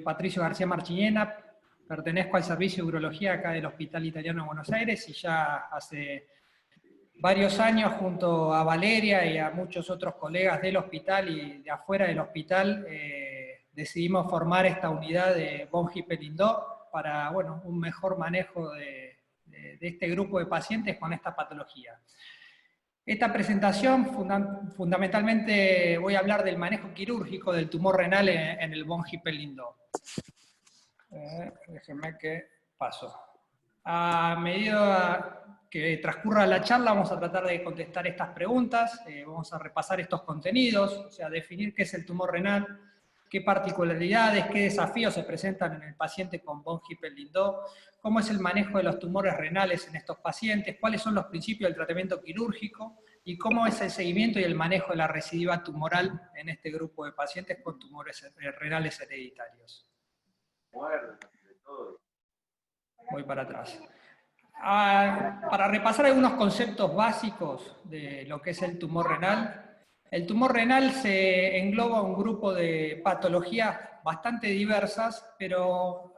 Patricio García Marchiñena, pertenezco al servicio de urología acá del Hospital Italiano de Buenos Aires y ya hace varios años junto a Valeria y a muchos otros colegas del hospital y de afuera del hospital decidimos formar esta unidad de von Hippel-Lindau para un mejor manejo de este grupo de pacientes con esta patología. Esta presentación fundamentalmente voy a hablar del manejo quirúrgico del tumor renal en el von Hippel-Lindau. Déjenme que paso. A medida que transcurra la charla vamos a tratar de contestar estas preguntas, vamos a repasar estos contenidos, o sea, definir qué es el tumor renal, qué particularidades, qué desafíos se presentan en el paciente con von Hippel-Lindau, cómo es el manejo de los tumores renales en estos pacientes, cuáles son los principios del tratamiento quirúrgico y cómo es el seguimiento y el manejo de la recidiva tumoral en este grupo de pacientes con tumores renales hereditarios. Voy para atrás. Para repasar algunos conceptos básicos de lo que es el tumor renal, el tumor renal se engloba un grupo de patologías bastante diversas, pero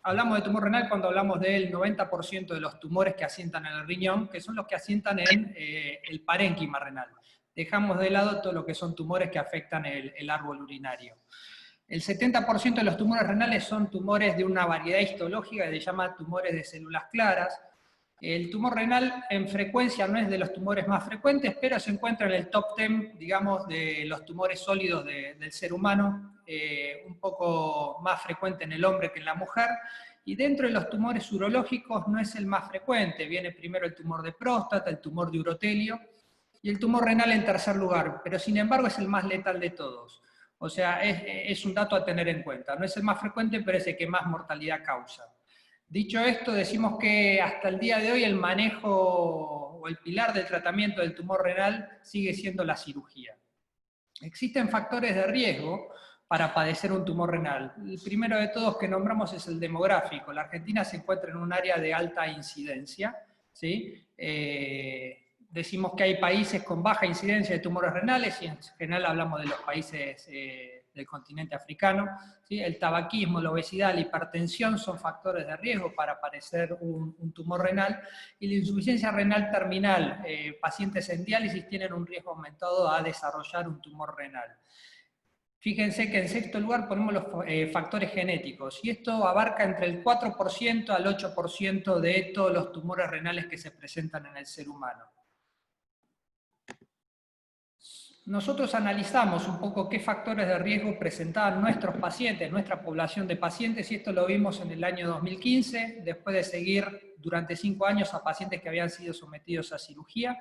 hablamos de tumor renal cuando hablamos del 90% de los tumores que asientan en el riñón, que son los que asientan en el parénquima renal. Dejamos de lado todo lo que son tumores que afectan el árbol urinario. El 70% de los tumores renales son tumores de una variedad histológica que se llama tumores de células claras. El tumor renal en frecuencia no es de los tumores más frecuentes, pero se encuentra en el top 10, digamos, de los tumores sólidos del ser humano, un poco más frecuente en el hombre que en la mujer, y dentro de los tumores urológicos no es el más frecuente, viene primero el tumor de próstata, el tumor de urotelio, y el tumor renal en tercer lugar, pero sin embargo es el más letal de todos. O sea, es un dato a tener en cuenta. No es el más frecuente, pero es el que más mortalidad causa. Dicho esto, decimos que hasta el día de hoy el manejo o el pilar del tratamiento del tumor renal sigue siendo la cirugía. Existen factores de riesgo para padecer un tumor renal. El primero de todos que nombramos es el demográfico. La Argentina se encuentra en un área de alta incidencia, ¿sí? Decimos que hay países con baja incidencia de tumores renales, y en general hablamos de los países del continente africano. ¿Sí? El tabaquismo, la obesidad, la hipertensión son factores de riesgo para padecer un tumor renal, y la insuficiencia renal terminal, pacientes en diálisis tienen un riesgo aumentado a desarrollar un tumor renal. Fíjense que en sexto lugar ponemos los factores genéticos, y esto abarca entre el 4% al 8% de todos los tumores renales que se presentan en el ser humano. Nosotros analizamos un poco qué factores de riesgo presentaban nuestros pacientes, nuestra población de pacientes, y esto lo vimos en el año 2015, después de seguir durante 5 años a pacientes que habían sido sometidos a cirugía,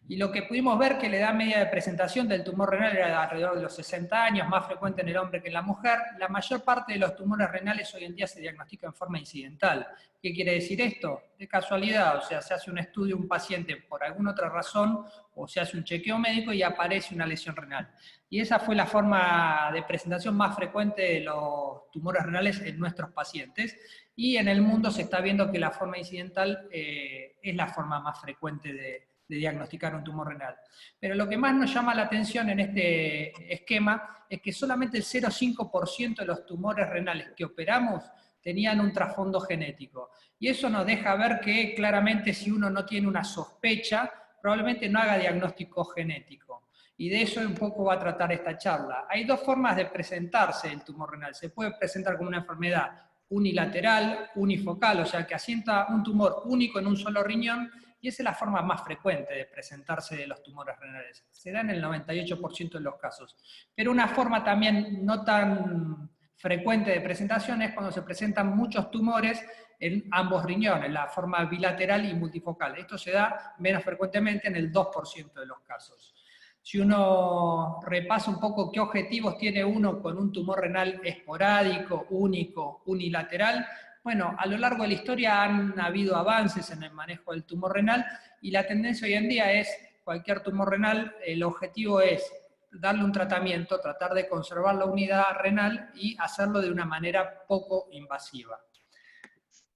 y lo que pudimos ver que la edad media de presentación del tumor renal era de alrededor de los 60 años, más frecuente en el hombre que en la mujer. La mayor parte de los tumores renales hoy en día se diagnostican en forma incidental. ¿Qué quiere decir esto? De casualidad, o sea, se hace un estudio a un paciente por alguna otra razón, o se hace un chequeo médico y aparece una lesión renal. Y esa fue la forma de presentación más frecuente de los tumores renales en nuestros pacientes, y en el mundo se está viendo que la forma incidental es la forma más frecuente de diagnosticar un tumor renal. Pero lo que más nos llama la atención en este esquema es que solamente el 0,5% de los tumores renales que operamos tenían un trasfondo genético. Y eso nos deja ver que claramente si uno no tiene una sospecha, probablemente no haga diagnóstico genético. Y de eso un poco va a tratar esta charla. Hay dos formas de presentarse el tumor renal. Se puede presentar como una enfermedad unilateral, unifocal, o sea que asienta un tumor único en un solo riñón, y esa es la forma más frecuente de presentarse de los tumores renales. Se da en el 98% de los casos. Pero una forma también no tan frecuente de presentación es cuando se presentan muchos tumores en ambos riñones, la forma bilateral y multifocal. Esto se da menos frecuentemente en el 2% de los casos. Si uno repasa un poco qué objetivos tiene uno con un tumor renal esporádico, único, unilateral, bueno, a lo largo de la historia han habido avances en el manejo del tumor renal, y la tendencia hoy en día es, cualquier tumor renal, el objetivo es darle un tratamiento, tratar de conservar la unidad renal y hacerlo de una manera poco invasiva.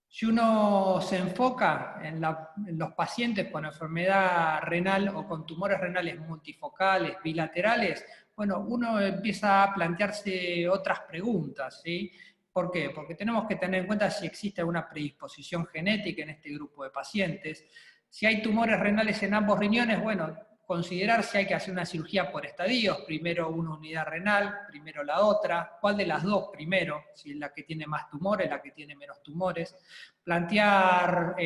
Si uno se enfoca en los pacientes con enfermedad renal o con tumores renales multifocales, bilaterales, bueno, uno empieza a plantearse otras preguntas, ¿sí? ¿Por qué? Porque tenemos que tener en cuenta si existe una predisposición genética en este grupo de pacientes. Si hay tumores renales en ambos riñones, bueno, considerar si hay que hacer una cirugía por estadios, primero una unidad renal, primero la otra, cuál de las dos primero, si es la que tiene más tumores, la que tiene menos tumores, plantear,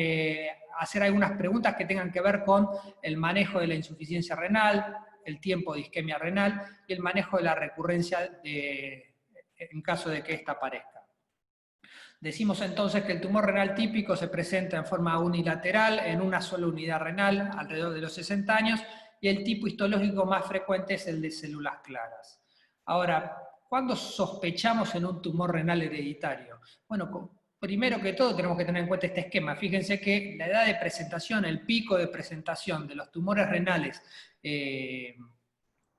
hacer algunas preguntas que tengan que ver con el manejo de la insuficiencia renal, el tiempo de isquemia renal y el manejo de la recurrencia en caso de que ésta aparezca. Decimos entonces que el tumor renal típico se presenta en forma unilateral en una sola unidad renal alrededor de los 60 años y el tipo histológico más frecuente es el de células claras. Ahora, ¿cuándo sospechamos en un tumor renal hereditario? Bueno, primero que todo tenemos que tener en cuenta este esquema. Fíjense que la edad de presentación, el pico de presentación de los tumores renales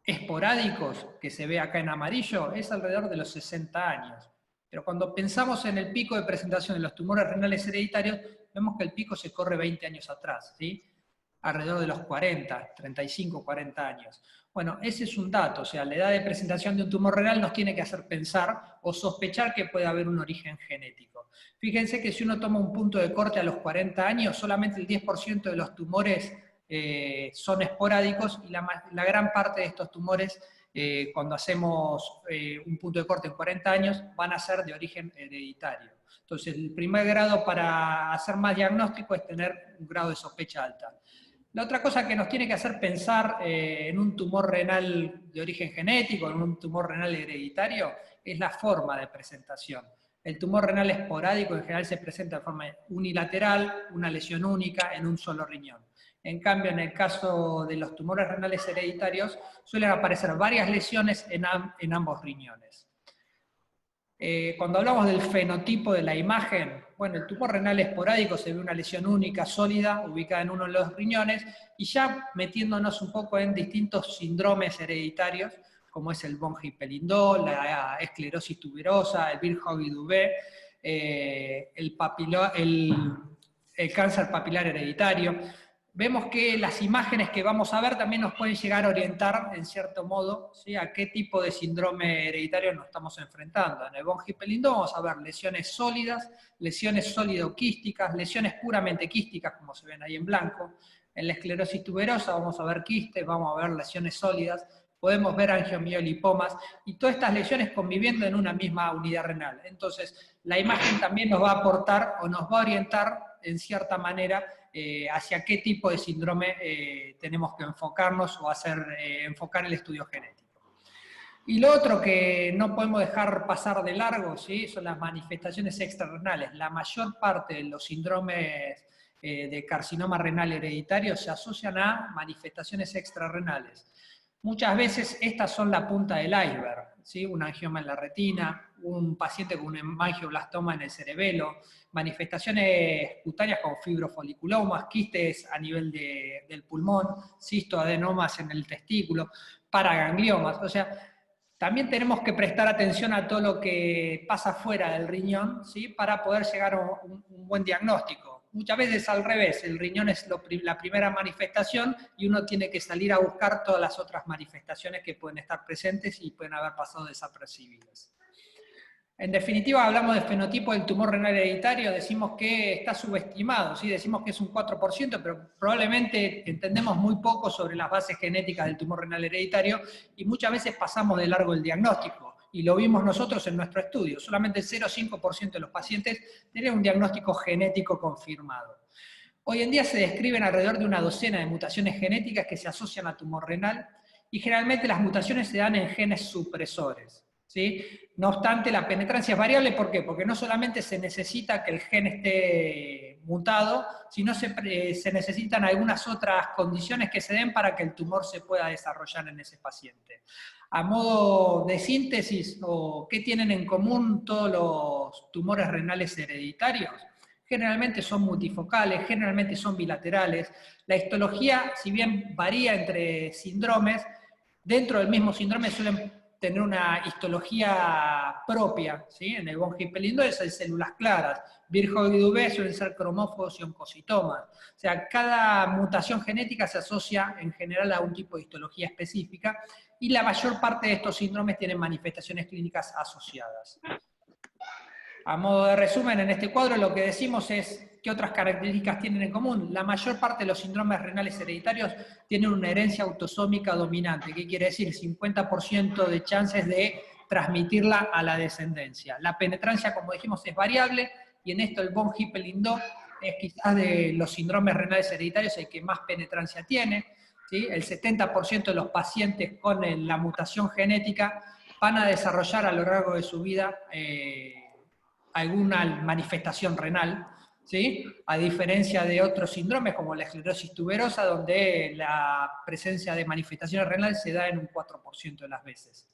esporádicos, que se ve acá en amarillo, es alrededor de los 60 años. Pero cuando pensamos en el pico de presentación de los tumores renales hereditarios, vemos que el pico se corre 20 años atrás, ¿sí? Alrededor de los 40, 35, 40 años. Bueno, ese es un dato, o sea, la edad de presentación de un tumor renal nos tiene que hacer pensar o sospechar que puede haber un origen genético. Fíjense que si uno toma un punto de corte a los 40 años, solamente el 10% de los tumores son esporádicos y la gran parte de estos tumores, cuando hacemos un punto de corte en 40 años, van a ser de origen hereditario. Entonces, el primer grado para hacer más diagnóstico es tener un grado de sospecha alta. La otra cosa que nos tiene que hacer pensar en un tumor renal de origen genético, en un tumor renal hereditario, es la forma de presentación. El tumor renal esporádico en general se presenta de forma unilateral, una lesión única en un solo riñón. En cambio, en el caso de los tumores renales hereditarios, suelen aparecer varias lesiones en ambos riñones. Cuando hablamos del fenotipo de la imagen, bueno, el tumor renal esporádico se ve una lesión única, sólida, ubicada en uno de los riñones, y ya metiéndonos un poco en distintos síndromes hereditarios, como es el von Hippel-Lindau, la esclerosis tuberosa, el Birt-Hogg-Dubé, el cáncer papilar hereditario. Vemos que las imágenes que vamos a ver también nos pueden llegar a orientar, en cierto modo, ¿sí?, a qué tipo de síndrome hereditario nos estamos enfrentando. En el von Hippel-Lindau vamos a ver lesiones sólidas, lesiones sólido-quísticas, lesiones puramente quísticas, como se ven ahí en blanco. En la esclerosis tuberosa vamos a ver quistes, vamos a ver lesiones sólidas, podemos ver angiomiolipomas, y todas estas lesiones conviviendo en una misma unidad renal. Entonces, la imagen también nos va a aportar o nos va a orientar, en cierta manera, hacia qué tipo de síndrome tenemos que enfocarnos o enfocar el estudio genético. Y lo otro que no podemos dejar pasar de largo, ¿sí?, son las manifestaciones extrarrenales. La mayor parte de los síndromes de carcinoma renal hereditario se asocian a manifestaciones extrarrenales. Muchas veces estas son la punta del iceberg, ¿sí? Un angioma en la retina, un paciente con un hemangioblastoma en el cerebelo, manifestaciones cutáneas como fibrofoliculomas, quistes a nivel del pulmón, cistoadenomas en el testículo, paragangliomas. O sea, también tenemos que prestar atención a todo lo que pasa fuera del riñón, ¿sí?, para poder llegar a un buen diagnóstico. Muchas veces al revés, el riñón es la primera manifestación y uno tiene que salir a buscar todas las otras manifestaciones que pueden estar presentes y pueden haber pasado desapercibidas. En definitiva, hablamos de fenotipo del tumor renal hereditario, decimos que está subestimado, ¿sí? Decimos que es un 4%, pero probablemente entendemos muy poco sobre las bases genéticas del tumor renal hereditario y muchas veces pasamos de largo el diagnóstico. Y lo vimos nosotros en nuestro estudio, solamente el 0,5% de los pacientes tenían un diagnóstico genético confirmado. Hoy en día se describen alrededor de una docena de mutaciones genéticas que se asocian a tumor renal y generalmente las mutaciones se dan en genes supresores, ¿sí? No obstante, la penetrancia es variable, ¿por qué? Porque no solamente se necesita que el gen esté mutado, sino se necesitan algunas otras condiciones que se den para que el tumor se pueda desarrollar en ese paciente. A modo de síntesis, ¿qué tienen en común todos los tumores renales hereditarios? Generalmente son multifocales, generalmente son bilaterales. La histología, si bien varía entre síndromes, dentro del mismo síndrome suelen tener una histología propia, ¿sí? En el von Hippel-Lindau es de células claras, Birt-Hogg-Dubé suelen ser cromófagos y oncocitomas. O sea, cada mutación genética se asocia en general a un tipo de histología específica, y la mayor parte de estos síndromes tienen manifestaciones clínicas asociadas. A modo de resumen, en este cuadro lo que decimos es qué otras características tienen en común. La mayor parte de los síndromes renales hereditarios tienen una herencia autosómica dominante. ¿Qué quiere decir? 50% de chances de transmitirla a la descendencia. La penetrancia, como dijimos, es variable, y en esto el von Hippel-Lindau es quizás de los síndromes renales hereditarios el que más penetrancia tiene, ¿sí? El 70% de los pacientes con la mutación genética van a desarrollar a lo largo de su vida alguna manifestación renal, ¿sí? A diferencia de otros síndromes como la esclerosis tuberosa, donde la presencia de manifestaciones renales se da en un 4% de las veces.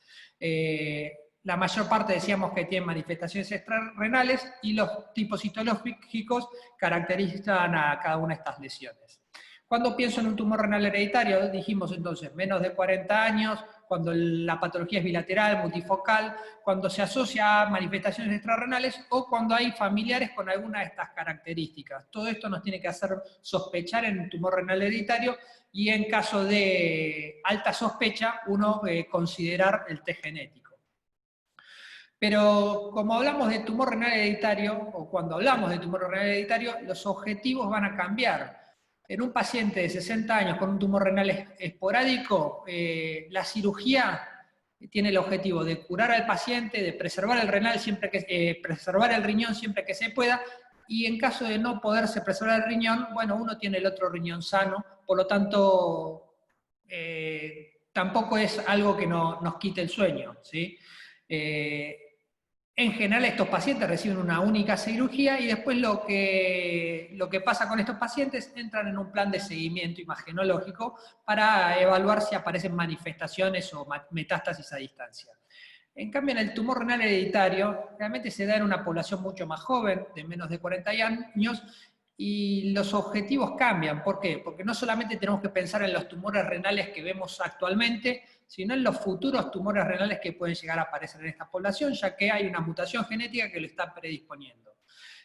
La mayor parte decíamos que tienen manifestaciones extrarrenales, y los tipos histológicos caracterizan a cada una de estas lesiones. Cuando pienso en un tumor renal hereditario, dijimos entonces menos de 40 años, cuando la patología es bilateral, multifocal, cuando se asocia a manifestaciones extrarrenales o cuando hay familiares con alguna de estas características. Todo esto nos tiene que hacer sospechar en un tumor renal hereditario, y en caso de alta sospecha, uno considerar el test genético. Pero como hablamos de tumor renal hereditario, o cuando hablamos de tumor renal hereditario, los objetivos van a cambiar. En un paciente de 60 años con un tumor renal esporádico, la cirugía tiene el objetivo de curar al paciente, de preservar el renal preservar el riñón siempre que se pueda, y en caso de no poderse preservar el riñón, bueno, uno tiene el otro riñón sano, por lo tanto, tampoco es algo que nos quite el sueño, ¿sí? En general estos pacientes reciben una única cirugía, y después lo que pasa con estos pacientes, entran en un plan de seguimiento imagenológico para evaluar si aparecen manifestaciones o metástasis a distancia. En cambio, en el tumor renal hereditario, realmente se da en una población mucho más joven, de menos de 40 años, y los objetivos cambian. ¿Por qué? Porque no solamente tenemos que pensar en los tumores renales que vemos actualmente, sino en los futuros tumores renales que pueden llegar a aparecer en esta población, ya que hay una mutación genética que lo está predisponiendo.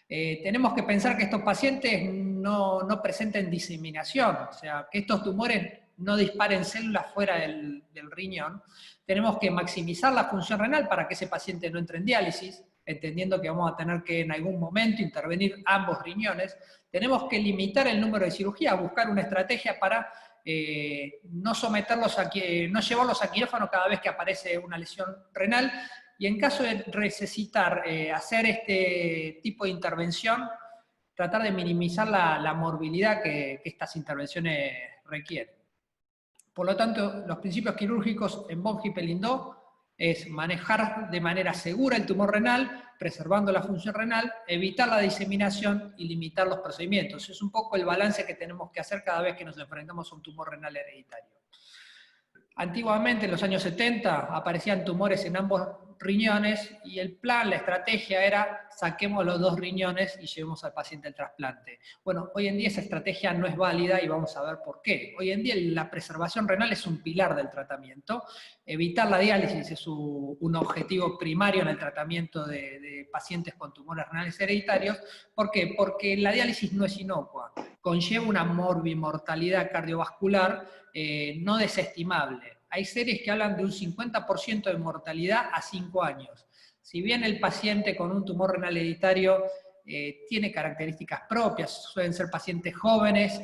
Tenemos que pensar que estos pacientes no presenten diseminación, o sea, que estos tumores no disparen células fuera del riñón. Tenemos que maximizar la función renal para que ese paciente no entre en diálisis, entendiendo que vamos a tener que en algún momento intervenir ambos riñones. Tenemos que limitar el número de cirugías, buscar una estrategia para no someterlos no llevarlos a quirófano cada vez que aparece una lesión renal, y en caso de necesitar hacer este tipo de intervención, tratar de minimizar la morbilidad que estas intervenciones requieren. Por lo tanto, los principios quirúrgicos en von Hippel-Lindau es manejar de manera segura el tumor renal, preservando la función renal, evitar la diseminación y limitar los procedimientos. Es un poco el balance que tenemos que hacer cada vez que nos enfrentamos a un tumor renal hereditario. Antiguamente, en los años 70, aparecían tumores en ambos riñones, y el plan, la estrategia era: saquemos los dos riñones y llevemos al paciente al trasplante. Bueno, hoy en día esa estrategia no es válida, y vamos a ver por qué. Hoy en día la preservación renal es un pilar del tratamiento. Evitar la diálisis es un objetivo primario en el tratamiento de pacientes con tumores renales hereditarios. ¿Por qué? Porque la diálisis no es inocua, conlleva una morbimortalidad cardiovascular no desestimable. Hay series que hablan de un 50% de mortalidad a 5 años. Si bien el paciente con un tumor renal hereditario tiene características propias, suelen ser pacientes jóvenes,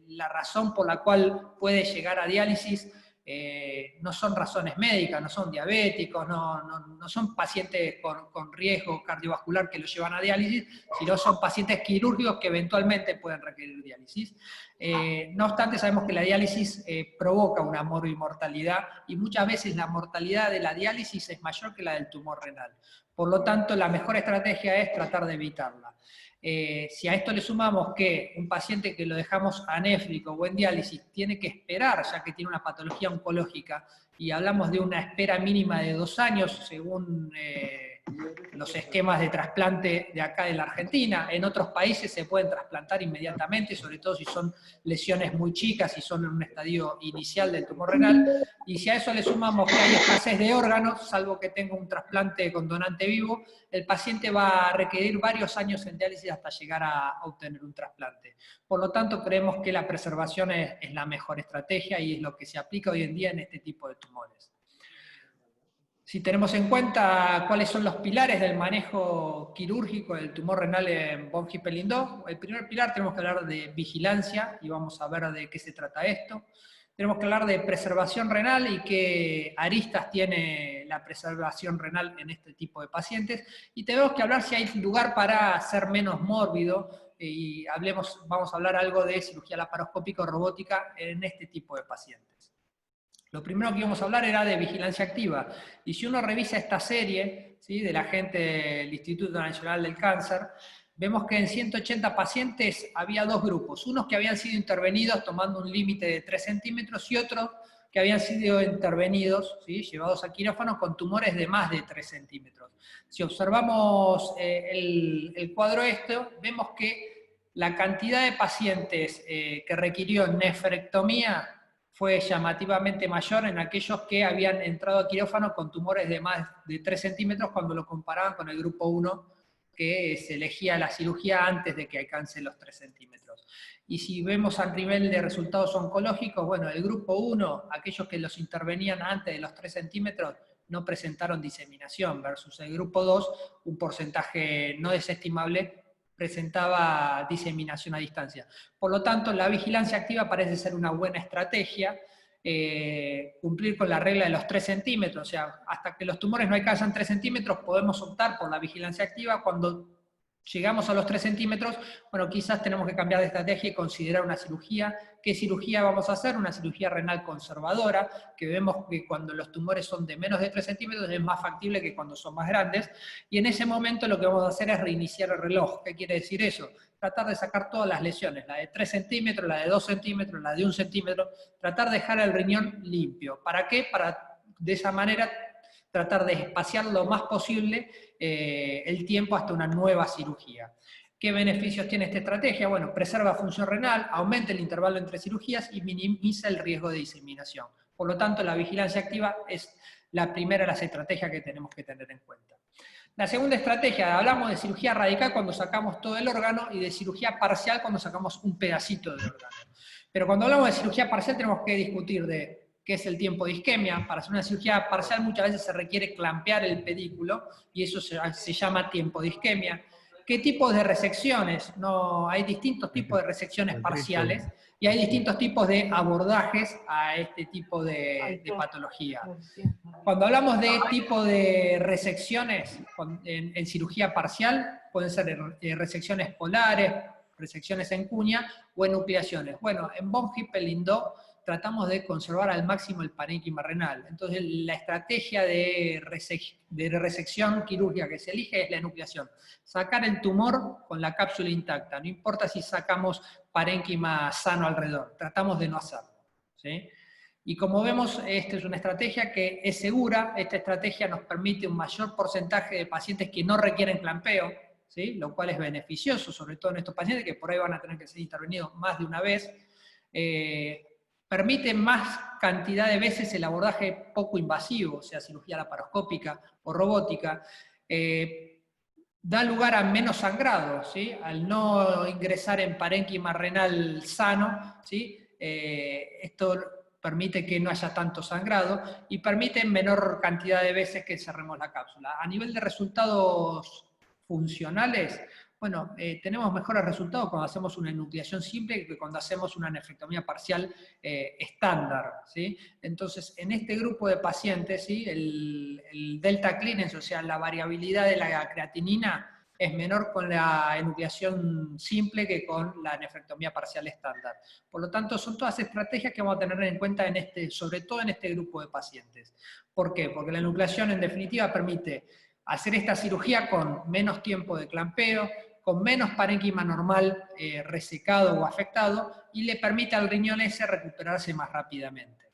la razón por la cual puede llegar a diálisis no son razones médicas, no son diabéticos, no son pacientes con riesgo cardiovascular que los llevan a diálisis, sino son pacientes quirúrgicos que eventualmente pueden requerir diálisis. No obstante, sabemos que la diálisis provoca una morbimortalidad, y muchas veces la mortalidad de la diálisis es mayor que la del tumor renal. Por lo tanto, la mejor estrategia es tratar de evitarla. Si a esto le sumamos que un paciente que lo dejamos anéfrico o en diálisis tiene que esperar, ya que tiene una patología oncológica, y hablamos de una espera mínima de 2 años según los esquemas de trasplante de acá de la Argentina. En otros países se pueden trasplantar inmediatamente, sobre todo si son lesiones muy chicas, si son en un estadio inicial del tumor renal. Y si a eso le sumamos que hay escasez de órganos, salvo que tenga un trasplante con donante vivo, el paciente va a requerir varios años en diálisis hasta llegar a obtener un trasplante. Por lo tanto, creemos que la preservación es la mejor estrategia y es lo que se aplica hoy en día en este tipo de tumores. Si tenemos en cuenta cuáles son los pilares del manejo quirúrgico del tumor renal en von Hippel-Lindau, el primer pilar tenemos que hablar de vigilancia, y vamos a ver de qué se trata esto. Tenemos que hablar de preservación renal y qué aristas tiene la preservación renal en este tipo de pacientes. Y tenemos que hablar si hay lugar para ser menos mórbido, y vamos a hablar algo de cirugía laparoscópica o robótica en este tipo de pacientes. Lo primero que íbamos a hablar era de vigilancia activa. Y si uno revisa esta serie, ¿sí?, de la gente del Instituto Nacional del Cáncer, vemos que en 180 pacientes había dos grupos. Unos que habían sido intervenidos tomando un límite de 3 centímetros y otros que habían sido intervenidos, ¿sí?, llevados a quirófano con tumores de más de 3 centímetros. Si observamos el cuadro vemos que la cantidad de pacientes que requirió nefrectomía fue llamativamente mayor en aquellos que habían entrado a quirófano con tumores de más de 3 centímetros cuando lo comparaban con el grupo 1, que se elegía la cirugía antes de que alcance los 3 centímetros. Y si vemos a nivel de resultados oncológicos, bueno, el grupo 1, aquellos que los intervenían antes de los 3 centímetros, no presentaron diseminación, versus el grupo 2, un porcentaje no desestimable, presentaba diseminación a distancia. Por lo tanto, la vigilancia activa parece ser una buena estrategia, cumplir con la regla de los 3 centímetros, o sea, hasta que los tumores no alcanzan 3 centímetros podemos optar por la vigilancia activa. Cuando llegamos a los 3 centímetros, bueno, quizás tenemos que cambiar de estrategia y considerar una cirugía. ¿Qué cirugía vamos a hacer? Una cirugía renal conservadora, que vemos que cuando los tumores son de menos de 3 centímetros es más factible que cuando son más grandes, y en ese momento lo que vamos a hacer es reiniciar el reloj. ¿Qué quiere decir eso? Tratar de sacar todas las lesiones, la de 3 centímetros, la de 2 centímetros, la de 1 centímetro, tratar de dejar el riñón limpio. ¿Para qué? Para de esa manera tratar de espaciar lo más posible el tiempo hasta una nueva cirugía. ¿Qué beneficios tiene esta estrategia? Bueno, preserva función renal, aumenta el intervalo entre cirugías y minimiza el riesgo de diseminación. Por lo tanto, la vigilancia activa es la primera de las estrategias que tenemos que tener en cuenta. La segunda estrategia, hablamos de cirugía radical cuando sacamos todo el órgano y de cirugía parcial cuando sacamos un pedacito de órgano. Pero cuando hablamos de cirugía parcial tenemos que discutir de qué es el tiempo de isquemia. Para hacer una cirugía parcial muchas veces se requiere clampear el pedículo y eso se llama tiempo de isquemia. ¿Qué tipos de resecciones? No, hay distintos tipos de resecciones parciales y hay distintos tipos de abordajes a este tipo de patología. Cuando hablamos de tipo de resecciones en cirugía parcial, pueden ser resecciones polares, resecciones en cuña o enucleaciones. Bueno, en von Hippel-Lindau tratamos de conservar al máximo el parénquima renal. Entonces, la estrategia de resección quirúrgica que se elige es la enucleación. Sacar el tumor con la cápsula intacta, no importa si sacamos parénquima sano alrededor, tratamos de no hacerlo, ¿sí? Y como vemos, esta es una estrategia que es segura. Esta estrategia nos permite un mayor porcentaje de pacientes que no requieren clampeo, ¿sí?, lo cual es beneficioso, sobre todo en estos pacientes que por ahí van a tener que ser intervenidos más de una vez. Permite más cantidad de veces el abordaje poco invasivo, o sea, cirugía laparoscópica o robótica. Da lugar a menos sangrado, ¿sí? Al no ingresar en parénquima renal sano, ¿sí? Esto permite que no haya tanto sangrado y permite menor cantidad de veces que cerremos la cápsula. A nivel de resultados funcionales, bueno, tenemos mejores resultados cuando hacemos una enucleación simple que cuando hacemos una nefrectomía parcial estándar, ¿sí? Entonces, en este grupo de pacientes, ¿sí?, el delta clearance, o sea, la variabilidad de la creatinina, es menor con la enucleación simple que con la nefrectomía parcial estándar. Por lo tanto, son todas estrategias que vamos a tener en cuenta sobre todo en este grupo de pacientes. ¿Por qué? Porque la enucleación, en definitiva, permite hacer esta cirugía con menos tiempo de clampeo, con menos parénquima normal resecado o afectado, y le permite al riñón ese recuperarse más rápidamente.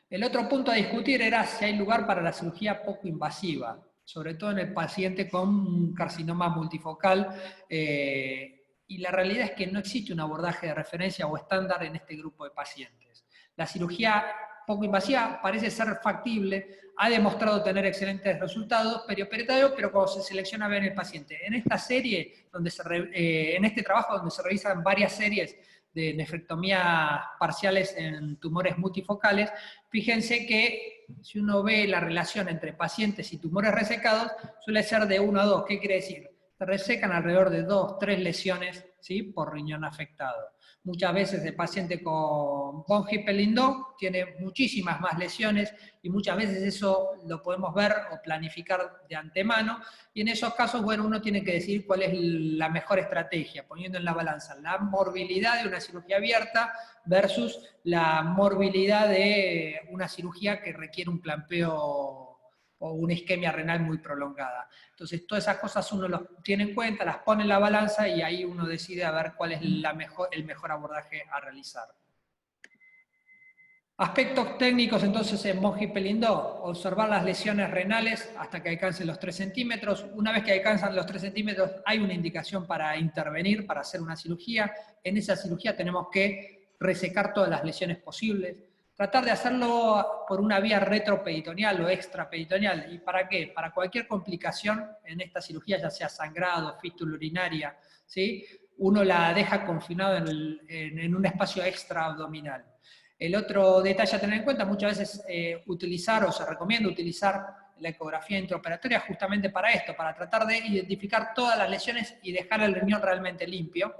El otro punto a discutir era si hay lugar para la cirugía poco invasiva. sobre todo en el paciente con carcinoma multifocal, y la realidad es que no existe un abordaje de referencia o estándar en este grupo de pacientes. La cirugía poco invasiva parece ser factible, ha demostrado tener excelentes resultados perioperitorio, pero cuando se selecciona bien el paciente. En esta serie, en este trabajo donde se revisan varias series de nefrectomías parciales en tumores multifocales, fíjense que si uno ve la relación entre pacientes y tumores resecados, suele ser de 1 a 2. ¿Qué quiere decir? Se resecan alrededor de 2, 3 lesiones, ¿sí?, por riñón afectado. Muchas veces el paciente con von Hippel-Lindau tiene muchísimas más lesiones y muchas veces eso lo podemos ver o planificar de antemano, y en esos casos, bueno, uno tiene que decidir cuál es la mejor estrategia, poniendo en la balanza la morbilidad de una cirugía abierta versus la morbilidad de una cirugía que requiere un clampeo o una isquemia renal muy prolongada. Entonces, todas esas cosas uno las tiene en cuenta, las pone en la balanza y ahí uno decide a ver cuál es el mejor abordaje a realizar. Aspectos técnicos entonces en von Hippel-Lindau: observar las lesiones renales hasta que alcancen los 3 centímetros. Una vez que alcanzan los 3 centímetros hay una indicación para intervenir, para hacer una cirugía. En esa cirugía tenemos que resecar todas las lesiones posibles. Tratar de hacerlo por una vía retroperitoneal o extraperitoneal. ¿Y para qué? Para cualquier complicación en esta cirugía, ya sea sangrado, fístula urinaria, ¿sí?, uno la deja confinado en un espacio extraabdominal. El otro detalle a tener en cuenta, muchas veces utilizar, o se recomienda utilizar, la ecografía intraoperatoria justamente para esto, para tratar de identificar todas las lesiones y dejar el riñón realmente limpio.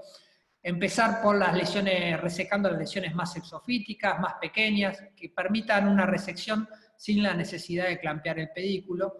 Empezar por las lesiones, resecando las lesiones más exofíticas, más pequeñas, que permitan una resección sin la necesidad de clampear el pedículo.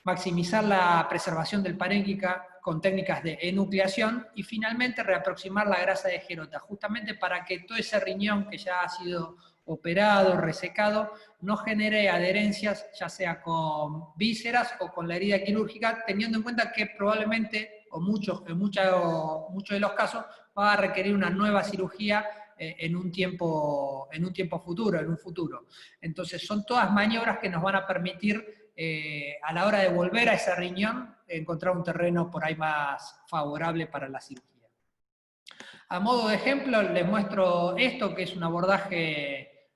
Maximizar la preservación del parénquica con técnicas de enucleación, y finalmente reaproximar la grasa de Gerota, justamente para que todo ese riñón que ya ha sido operado, resecado, no genere adherencias, ya sea con vísceras o con la herida quirúrgica, teniendo en cuenta que probablemente, o en muchos de los casos, va a requerir una nueva cirugía en un tiempo futuro, en un futuro. Entonces son todas maniobras que nos van a permitir, a la hora de volver a ese riñón, encontrar un terreno por ahí más favorable para la cirugía. A modo de ejemplo, les muestro esto, que es un abordaje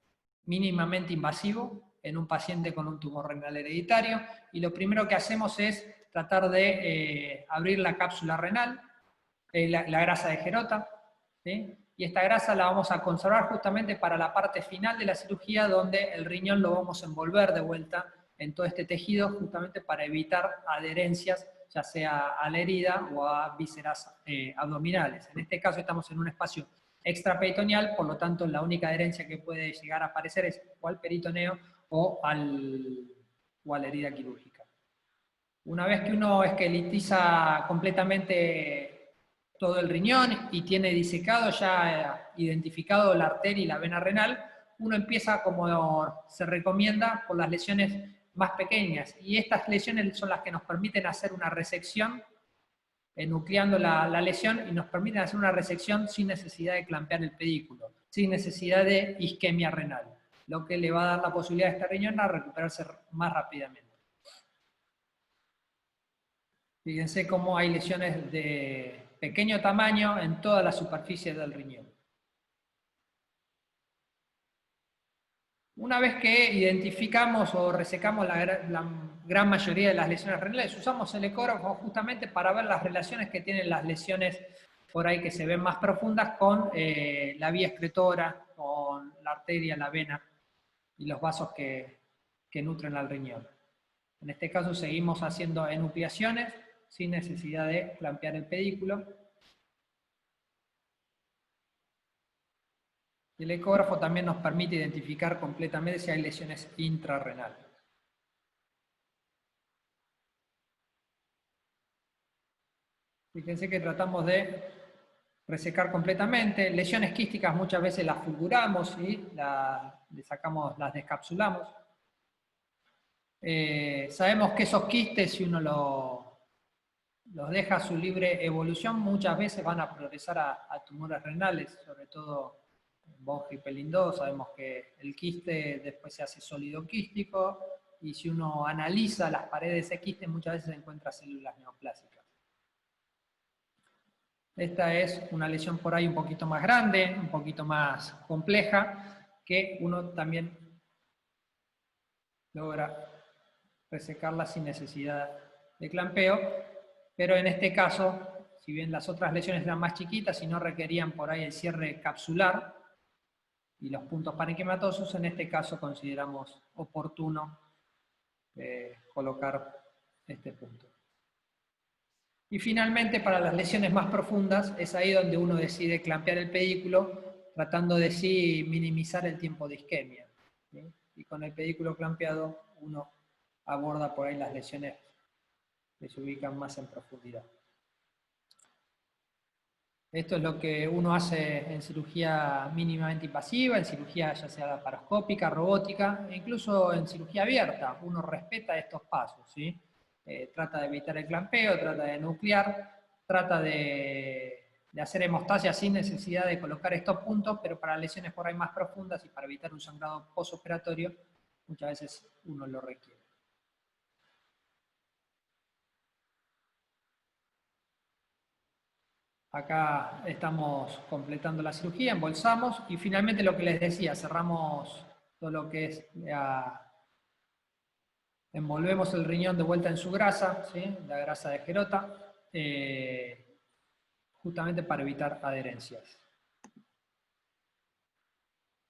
mínimamente invasivo en un paciente con un tumor renal hereditario, y lo primero que hacemos es tratar de abrir la cápsula renal, la grasa de Gerota, ¿sí?, y esta grasa la vamos a conservar justamente para la parte final de la cirugía, donde el riñón lo vamos a envolver de vuelta en todo este tejido, justamente para evitar adherencias, ya sea a la herida o a vísceras abdominales. En este caso estamos en un espacio extraperitoneal, por lo tanto la única adherencia que puede llegar a aparecer es o al peritoneo o a la herida quirúrgica. Una vez que uno esqueletiza completamente todo el riñón y tiene disecado, ya identificado la arteria y la vena renal, uno empieza, como se recomienda, por las lesiones más pequeñas, y estas lesiones son las que nos permiten hacer una resección, enucleando la lesión, y nos permiten hacer una resección sin necesidad de clampear el pedículo, sin necesidad de isquemia renal, lo que le va a dar la posibilidad a este riñón a recuperarse más rápidamente. Fíjense cómo hay lesiones de pequeño tamaño en toda la superficie del riñón. Una vez que identificamos o resecamos la gran mayoría de las lesiones renales, usamos el ecógrafo justamente para ver las relaciones que tienen las lesiones por ahí que se ven más profundas con la vía excretora, con la arteria, la vena y los vasos que nutren al riñón. En este caso seguimos haciendo enucleaciones sin necesidad de clampear el pedículo. El ecógrafo también nos permite identificar completamente si hay lesiones intrarrenales. Fíjense que tratamos de resecar completamente. Lesiones quísticas muchas veces las fulguramos y las descapsulamos. Sabemos que esos quistes, si uno los deja a su libre evolución, muchas veces van a progresar a tumores renales, sobre todo en von Hippel-Lindau. Sabemos que el quiste después se hace sólido quístico, y si uno analiza las paredes de ese quiste, muchas veces encuentra células neoplásicas. Esta es una lesión por ahí un poquito más grande, un poquito más compleja, que uno también logra resecarla sin necesidad de clampeo, pero en este caso, si bien las otras lesiones eran más chiquitas y no requerían por ahí el cierre capsular y los puntos parenquimatosos, en este caso consideramos oportuno colocar este punto. Y finalmente, para las lesiones más profundas, es ahí donde uno decide clampear el pedículo, tratando de sí minimizar el tiempo de isquemia, ¿sí? Y con el pedículo clampeado uno aborda por ahí las lesiones que se ubican más en profundidad. Esto es lo que uno hace en cirugía mínimamente invasiva, en cirugía ya sea laparoscópica, robótica, e incluso en cirugía abierta. Uno respeta estos pasos, ¿sí? Trata de evitar el clampeo, trata de nuclear, trata de hacer hemostasia sin necesidad de colocar estos puntos, pero para lesiones por ahí más profundas y para evitar un sangrado postoperatorio, muchas veces uno lo requiere. Acá estamos completando la cirugía, embolsamos y finalmente lo que les decía, cerramos todo lo que es, envolvemos el riñón de vuelta en su grasa, ¿sí? La grasa de Gerota, justamente para evitar adherencias.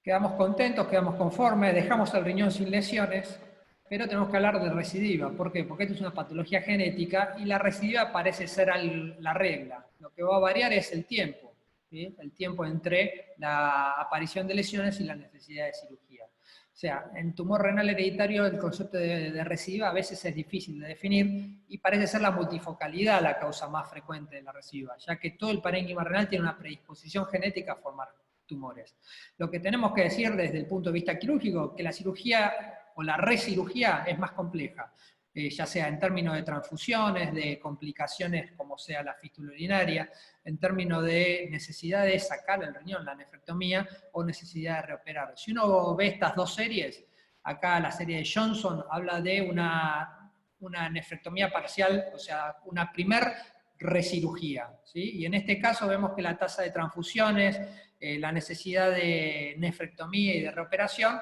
Quedamos contentos, quedamos conformes, dejamos el riñón sin lesiones, pero tenemos que hablar de recidiva. ¿Por qué? Porque esta es una patología genética y la recidiva parece ser la regla. Lo que va a variar es el tiempo, ¿sí? El tiempo entre la aparición de lesiones y la necesidad de cirugía. O sea, en tumor renal hereditario el concepto de recidiva a veces es difícil de definir y parece ser la multifocalidad la causa más frecuente de la recidiva, ya que todo el parénquima renal tiene una predisposición genética a formar tumores. Lo que tenemos que decir desde el punto de vista quirúrgico, que la cirugía o la recirugía es más compleja, ya sea en términos de transfusiones, de complicaciones como sea la fístula urinaria, en términos de necesidad de sacar el riñón, la nefrectomía, o necesidad de reoperar. Si uno ve estas dos series, acá la serie de Johnson habla de una nefrectomía parcial, o sea, una primer recirugía, ¿sí? Y en este caso vemos que la tasa de transfusiones, la necesidad de nefrectomía y de reoperación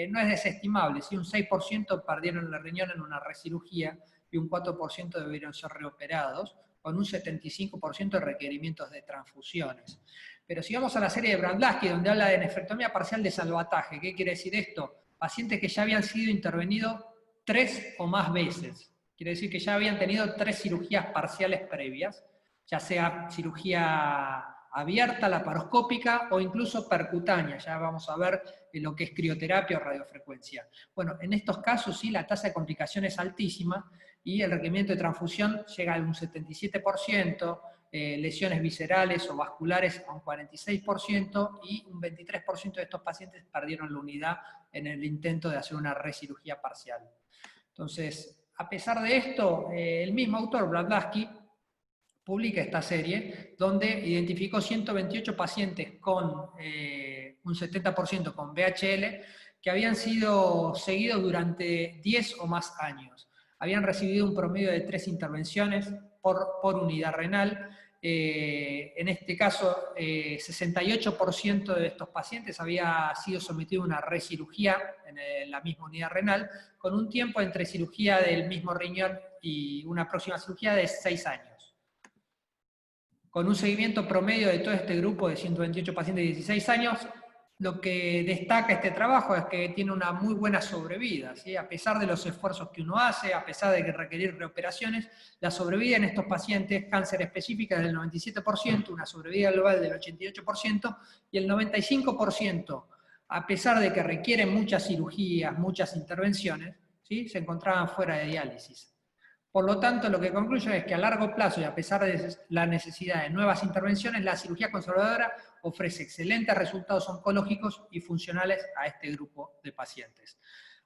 no es desestimable, ¿sí? Un 6% perdieron el riñón en una recirugía y un 4% debieron ser reoperados, con un 75% de requerimientos de transfusiones. Pero si vamos a la serie de Brandlaski, donde habla de nefrectomía parcial de salvataje, ¿qué quiere decir esto? Pacientes que ya habían sido intervenidos 3 o más veces. Quiere decir que ya habían tenido 3 cirugías parciales previas, ya sea cirugía abierta, laparoscópica o incluso percutánea. Ya vamos a ver lo que es crioterapia o radiofrecuencia. Bueno, en estos casos sí la tasa de complicación es altísima y el requerimiento de transfusión llega a un 77%, lesiones viscerales o vasculares a un 46% y un 23% de estos pacientes perdieron la unidad en el intento de hacer una recirugía parcial. Entonces, a pesar de esto, el mismo autor, Brandlaski, publica esta serie, donde identificó 128 pacientes con un 70% con VHL, que habían sido seguidos durante 10 o más años. Habían recibido un promedio de 3 intervenciones por unidad renal. En este caso, 68% de estos pacientes había sido sometido a una recirugía en la misma unidad renal, con un tiempo entre cirugía del mismo riñón y una próxima cirugía de 6 años. Con un seguimiento promedio de todo este grupo de 128 pacientes de 16 años, lo que destaca este trabajo es que tiene una muy buena sobrevida, ¿sí? A pesar de los esfuerzos que uno hace, a pesar de que requerir reoperaciones, la sobrevida en estos pacientes, cáncer específica es del 97%, una sobrevida global del 88%, y el 95%, a pesar de que requieren muchas cirugías, muchas intervenciones, ¿sí? Se encontraban fuera de diálisis. Por lo tanto, lo que concluyo es que a largo plazo y a pesar de la necesidad de nuevas intervenciones, la cirugía conservadora ofrece excelentes resultados oncológicos y funcionales a este grupo de pacientes.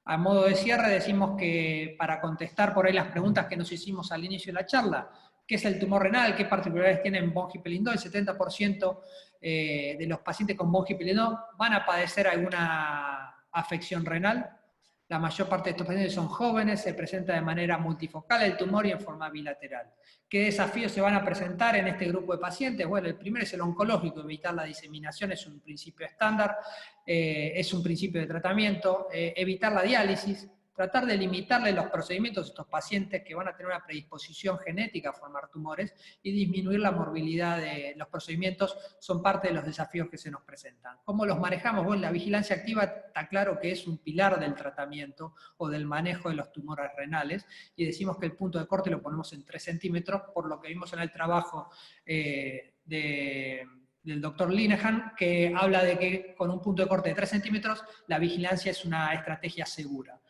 A modo de cierre, decimos que para contestar por ahí las preguntas que nos hicimos al inicio de la charla, ¿qué es el tumor renal? ¿Qué particularidades tiene von Hippel-Lindau? El 70% de los pacientes con von Hippel-Lindau van a padecer alguna afección renal. La mayor parte de estos pacientes son jóvenes, se presenta de manera multifocal el tumor y en forma bilateral. ¿Qué desafíos se van a presentar en este grupo de pacientes? Bueno, el primero es el oncológico, evitar la diseminación es un principio estándar, es un principio de tratamiento, evitar la diálisis, tratar de limitarle los procedimientos a estos pacientes que van a tener una predisposición genética a formar tumores y disminuir la morbilidad de los procedimientos son parte de los desafíos que se nos presentan. ¿Cómo los manejamos? Bueno, la vigilancia activa está claro que es un pilar del tratamiento o del manejo de los tumores renales y decimos que el punto de corte lo ponemos en 3 centímetros, por lo que vimos en el trabajo del doctor Linehan, que habla de que con un punto de corte de 3 centímetros la vigilancia es una estrategia segura.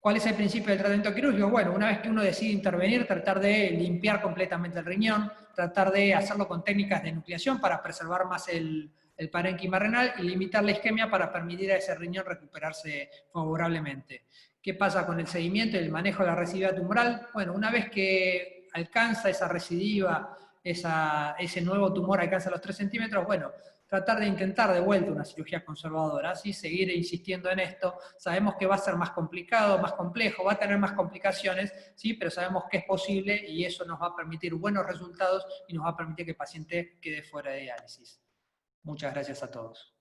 ¿Cuál es el principio del tratamiento quirúrgico? Bueno, una vez que uno decide intervenir, tratar de limpiar completamente el riñón, tratar de hacerlo con técnicas de nucleación para preservar más el parénquima renal y limitar la isquemia para permitir a ese riñón recuperarse favorablemente. ¿Qué pasa con el seguimiento y el manejo de la recidiva tumoral? Bueno, una vez que alcanza esa recidiva, ese nuevo tumor alcanza los 3 centímetros, bueno, tratar de intentar de vuelta una cirugía conservadora, ¿sí? Seguir insistiendo en esto. Sabemos que va a ser más complicado, más complejo, va a tener más complicaciones, ¿sí? Pero sabemos que es posible y eso nos va a permitir buenos resultados y nos va a permitir que el paciente quede fuera de diálisis. Muchas gracias a todos.